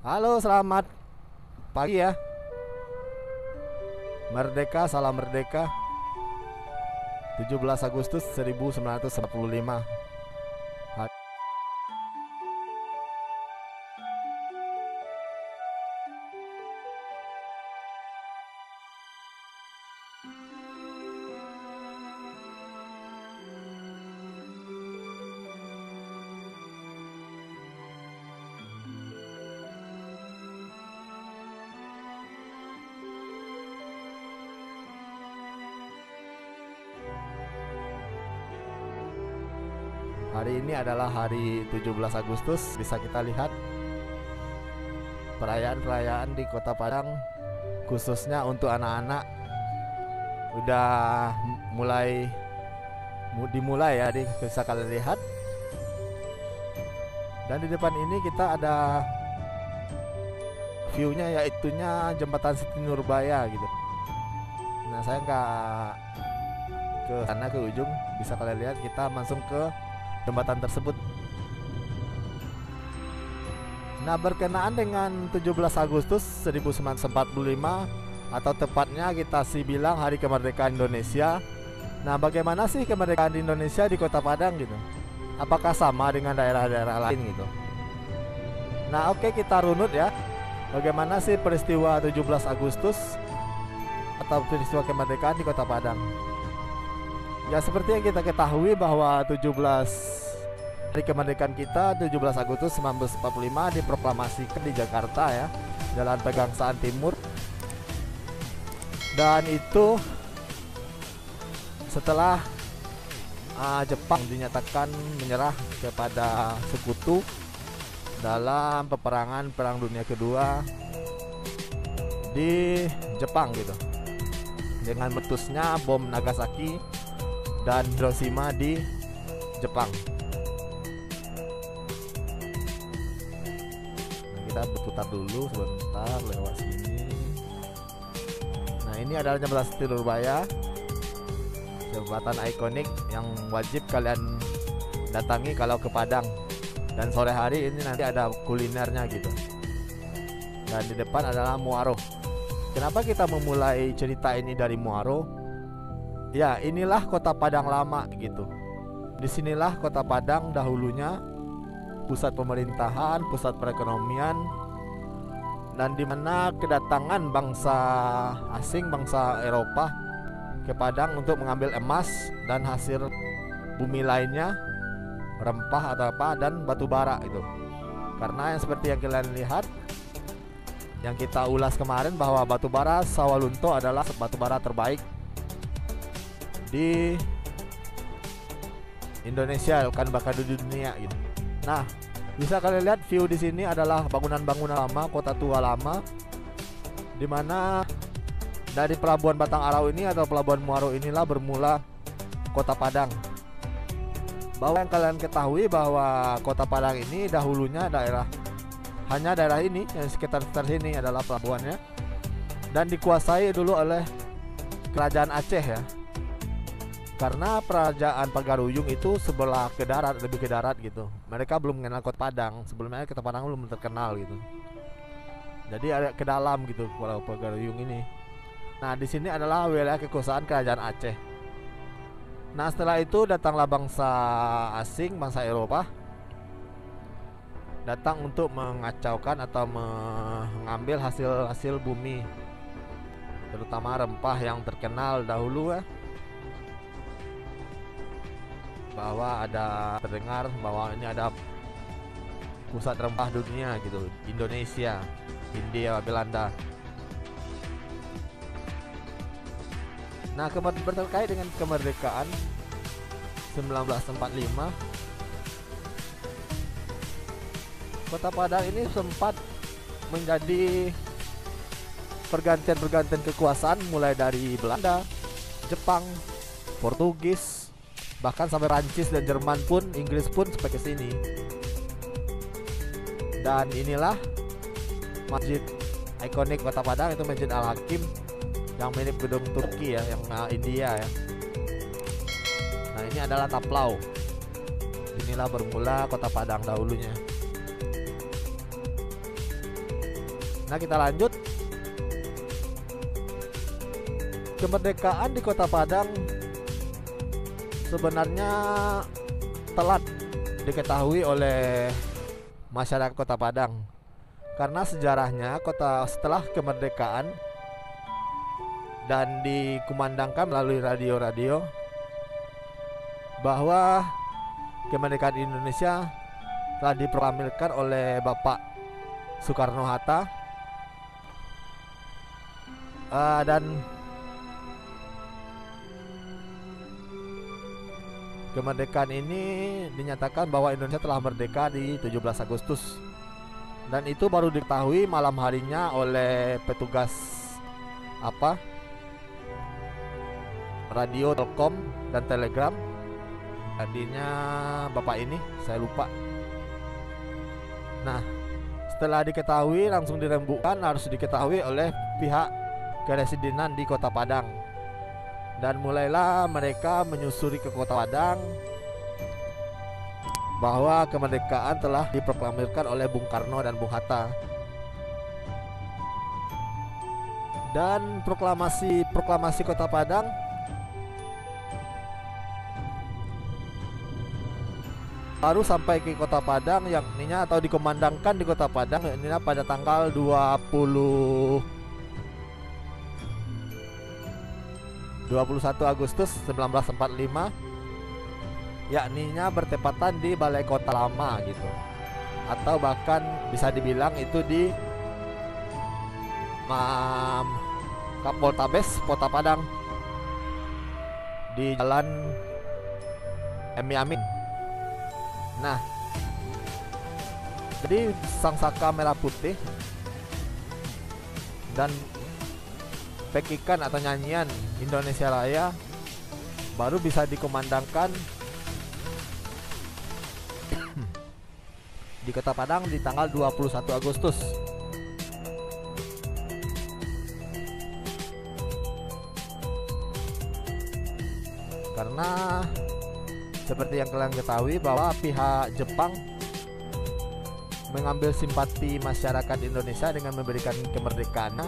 Halo, selamat pagi ya. Merdeka, salam merdeka. 17 Agustus 1945. Hari ini adalah hari 17 Agustus. Bisa kita lihat perayaan-perayaan di Kota Padang, khususnya untuk anak-anak, udah dimulai ya. Bisa kalian lihat. Dan di depan ini kita ada view-nya, yaitunya Jembatan Siti Nurbaya gitu. Nah, saya nggak ke sana, ke ujung. Bisa kalian lihat, kita langsung ke jembatan tersebut. Nah, berkenaan dengan 17 Agustus 1945, atau tepatnya kita sih bilang Hari Kemerdekaan Indonesia. Nah, bagaimana sih kemerdekaan di Indonesia di Kota Padang gitu? Apakah sama dengan daerah-daerah lain gitu? Nah, oke, kita runut ya. Bagaimana sih peristiwa 17 Agustus atau peristiwa kemerdekaan di Kota Padang? Ya, seperti yang kita ketahui bahwa 17 hari kemerdekaan kita 17 Agustus 1945 diproklamasikan di Jakarta ya, Jalan Pegangsaan Timur. Dan itu setelah Jepang dinyatakan menyerah kepada sekutu dalam peperangan Perang Dunia Kedua di Jepang gitu, dengan meletusnya bom Nagasaki dan Hiroshima di Jepang. Nah, kita berputar dulu sebentar lewat sini. Nah, ini adalah Jembatan Siti Nurbaya, jembatan ikonik yang wajib kalian datangi kalau ke Padang. Dan sore hari ini nanti ada kulinernya gitu. Dan di depan adalah Muaro. Kenapa kita memulai cerita ini dari Muaro? Ya, inilah Kota Padang lama gitu. Disinilah Kota Padang dahulunya pusat pemerintahan, pusat perekonomian, dan dimana kedatangan bangsa asing, bangsa Eropa ke Padang untuk mengambil emas dan hasil bumi lainnya, rempah atau apa, dan batu bara itu. Karena yang seperti yang kalian lihat, yang kita ulas kemarin, bahwa batu bara Sawalunto adalah batu bara terbaik di Indonesia, bukan bahkan di dunia gitu. Nah, bisa kalian lihat view di sini adalah bangunan-bangunan lama, kota tua lama, dimana dari pelabuhan Batang Arau ini atau pelabuhan Muaro inilah bermula Kota Padang. Bahwa yang kalian ketahui bahwa Kota Padang ini dahulunya hanya daerah ini, yang sekitar-sekitar sini adalah pelabuhannya, dan dikuasai dulu oleh Kerajaan Aceh ya. Karena Kerajaan Pagaruyung itu sebelah ke darat, lebih ke darat gitu. Mereka belum mengenal Kota Padang. Sebelumnya Kota Padang belum terkenal gitu. Jadi ada ke dalam gitu Pulau Pagaruyung ini. Nah, di sini adalah wilayah kekuasaan Kerajaan Aceh. Nah, setelah itu datanglah bangsa asing, bangsa Eropa, datang untuk mengacaukan atau mengambil hasil bumi, terutama rempah yang terkenal dahulu ya. Bahwa terdengar bahwa ini ada pusat rempah dunia gitu, Indonesia, Hindia Belanda. Nah, terkait dengan kemerdekaan 1945, Kota Padang ini sempat menjadi pergantian kekuasaan, mulai dari Belanda, Jepang, Portugis, bahkan sampai Prancis dan Jerman pun, Inggris pun sampai ke sini. Dan inilah masjid ikonik Kota Padang, itu Masjid Al-Hakim yang mirip gedung Turki ya, yang India ya. Nah, ini adalah Taplau. Inilah bermula Kota Padang dahulunya. Nah, kita lanjut. Kemerdekaan di Kota Padang sebenarnya telat diketahui oleh masyarakat Kota Padang, karena sejarahnya setelah kemerdekaan dan dikumandangkan melalui radio-radio bahwa kemerdekaan Indonesia telah diproklamirkan oleh Bapak Soekarno-Hatta, dan kemerdekaan ini dinyatakan bahwa Indonesia telah merdeka di 17 Agustus. Dan itu baru diketahui malam harinya oleh petugas radio, Telkom, dan Telegram. Tadinya bapak ini saya lupa. Nah, setelah diketahui langsung dirembukan, harus diketahui oleh pihak keresidenan di Kota Padang. Dan mulailah mereka menyusuri ke Kota Padang bahwa kemerdekaan telah diproklamirkan oleh Bung Karno dan Bung Hatta. Dan proklamasi Kota Padang baru sampai ke Kota Padang, yakninya atau dikumandangkan di Kota Padang yakninya pada tanggal 21 Agustus 1945, yakninya bertepatan di Balai Kota Lama gitu, atau bahkan bisa dibilang itu di Kapoltabes Kota Padang di Jalan Emi Amin. Nah, jadi sang saka merah putih dan pekikan atau nyanyian Indonesia Raya baru bisa dikumandangkan di Kota Padang di tanggal 21 Agustus. Karena seperti yang kalian ketahui bahwa pihak Jepang mengambil simpati masyarakat Indonesia dengan memberikan kemerdekaan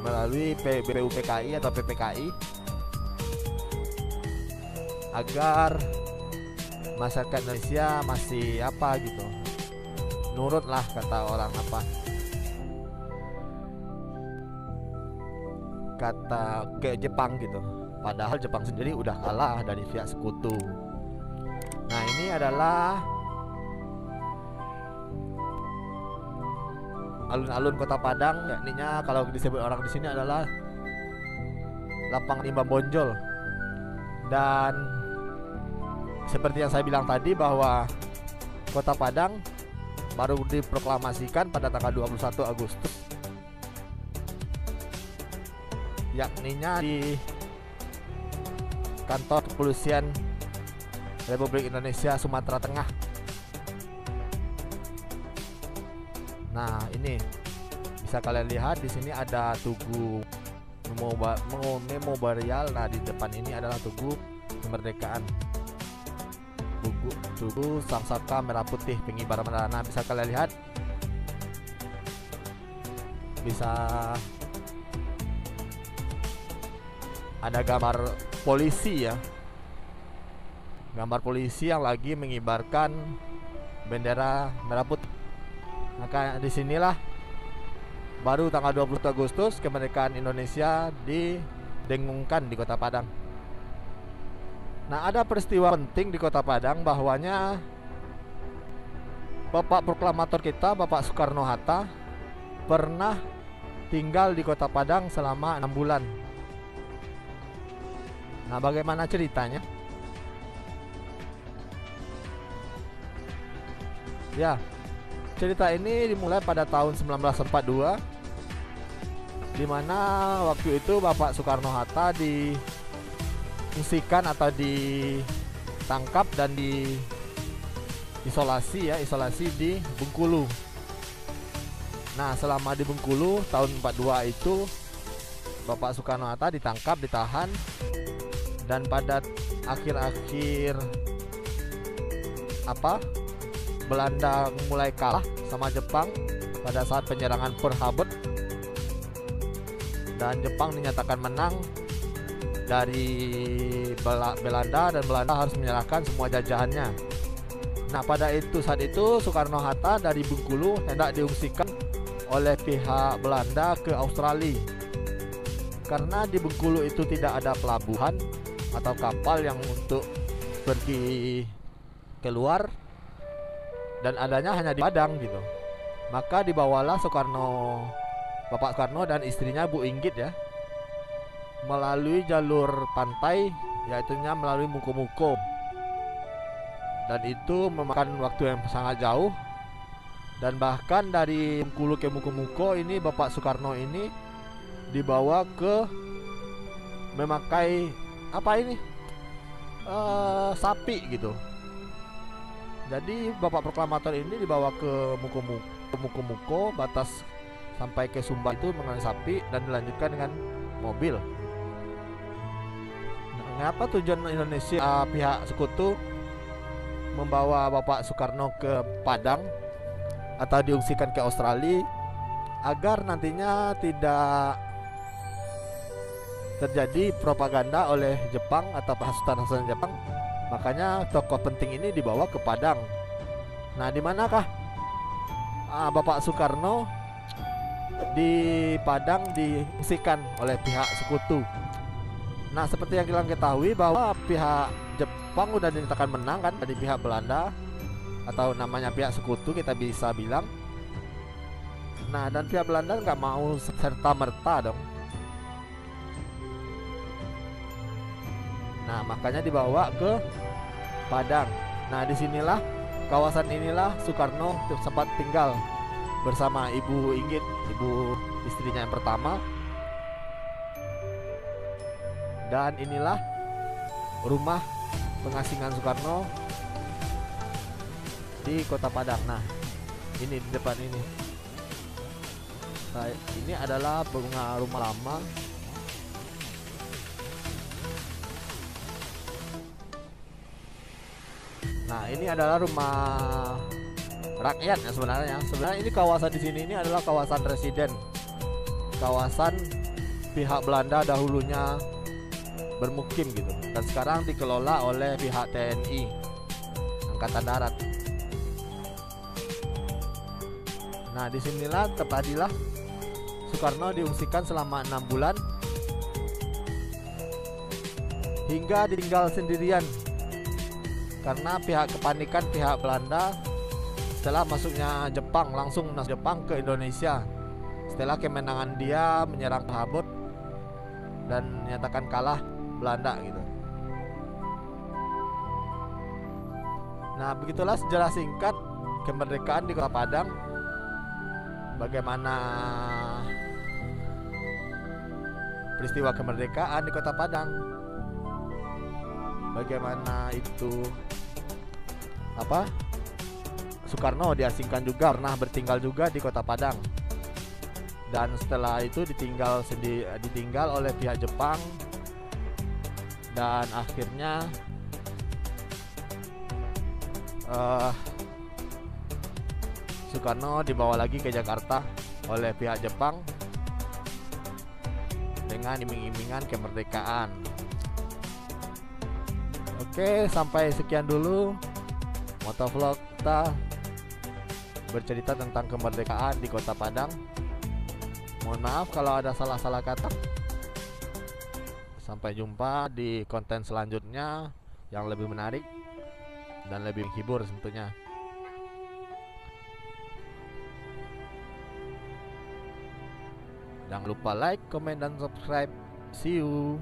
melalui BUPKI atau PPKI, agar masyarakat Indonesia masih nurut lah kata orang ke Jepang gitu. Padahal Jepang sendiri udah kalah dari pihak sekutu. Nah, ini adalah alun-alun Kota Padang, yakninya kalau disebut orang di sini adalah Lapangan Imam Bonjol. Dan seperti yang saya bilang tadi bahwa Kota Padang baru diproklamasikan pada tanggal 21 Agustus, yakninya di Kantor Kepolisian Republik Indonesia Sumatera Tengah. Nah, ini bisa kalian lihat di sini ada tugu memorial. Nah, di depan ini adalah tugu kemerdekaan, tugu sang saka merah putih pengibar bendera. Nah, bisa kalian lihat, bisa ada gambar polisi ya, gambar polisi yang lagi mengibarkan bendera merah putih. Maka disinilah baru tanggal 20 Agustus kemerdekaan Indonesia didengungkan di Kota Padang. Nah, ada peristiwa penting di Kota Padang bahwanya Bapak proklamator kita, Bapak Soekarno-Hatta, pernah tinggal di Kota Padang selama 6 bulan. Nah, bagaimana ceritanya? Ya, cerita ini dimulai pada tahun 1942, di mana waktu itu Bapak Soekarno-Hatta diungsikan atau ditangkap dan isolasi di Bengkulu. Nah, selama di Bengkulu tahun 42 itu Bapak Soekarno-Hatta ditangkap, ditahan. Dan pada akhir-akhir Belanda mulai kalah sama Jepang, pada saat penyerangan Pearl Harbor, dan Jepang dinyatakan menang dari Belanda, dan Belanda harus menyerahkan semua jajahannya. Nah, pada saat itu Soekarno-Hatta dari Bengkulu hendak diungsikan oleh pihak Belanda ke Australia. Karena di Bengkulu itu tidak ada pelabuhan atau kapal yang untuk pergi keluar, dan adanya hanya di Padang gitu. Maka dibawalah Bapak Soekarno dan istrinya Bu Inggit ya, melalui jalur pantai, yaitunya melalui Muko-Muko. Dan itu memakan waktu yang sangat jauh. Dan bahkan dari Bengkulu ke Muko-Muko ini Bapak Soekarno ini dibawa ke memakai apa ini sapi gitu. Jadi Bapak Proklamator ini dibawa ke Muko-Muko, batas sampai ke Sumba itu menggunakan sapi, dan dilanjutkan dengan mobil. Nah, mengapa tujuan Indonesia pihak sekutu membawa Bapak Soekarno ke Padang atau diungsikan ke Australia? Agar nantinya tidak terjadi propaganda oleh Jepang atau hasutan-hasutan Jepang. Makanya tokoh penting ini dibawa ke Padang. Nah, di manakah Bapak Soekarno di Padang diungsikan oleh pihak sekutu? Nah, seperti yang kita ketahui bahwa pihak Jepang udah dinyatakan menang kan dari pihak Belanda, atau namanya pihak sekutu kita bisa bilang. Nah, dan pihak Belanda nggak mau serta-merta dong. Nah, makanya dibawa ke Padang. Nah, disinilah, kawasan inilah Soekarno sempat tinggal bersama Ibu Inggit, ibu istrinya yang pertama. Dan inilah rumah pengasingan Soekarno di Kota Padang. Nah, ini di depan ini. Nah, ini adalah bunga rumah lama. Nah, ini adalah rumah rakyat ya sebenarnya. Sebenarnya ini kawasan di sini ini adalah kawasan residen, kawasan pihak Belanda dahulunya bermukim gitu, dan sekarang dikelola oleh pihak TNI Angkatan Darat. Nah, disinilah tepatilah Soekarno diungsikan selama 6 bulan hingga ditinggal sendirian karena kepanikan pihak Belanda setelah masuknya Jepang, langsung Jepang ke Indonesia setelah kemenangan dia menyerang Habot dan menyatakan kalah Belanda gitu. Nah, begitulah sejarah singkat kemerdekaan di Kota Padang. Bagaimana peristiwa kemerdekaan di Kota Padang, bagaimana itu Soekarno diasingkan juga, pernah bertinggal juga di Kota Padang, dan setelah itu ditinggal oleh pihak Jepang, dan akhirnya Soekarno dibawa lagi ke Jakarta oleh pihak Jepang dengan iming-imingan kemerdekaan. Oke, sampai sekian dulu motovlog kita bercerita tentang kemerdekaan di Kota Padang. Mohon maaf kalau ada salah-salah kata. Sampai jumpa di konten selanjutnya yang lebih menarik dan lebih menghibur tentunya. Jangan lupa like, comment, dan subscribe. See you.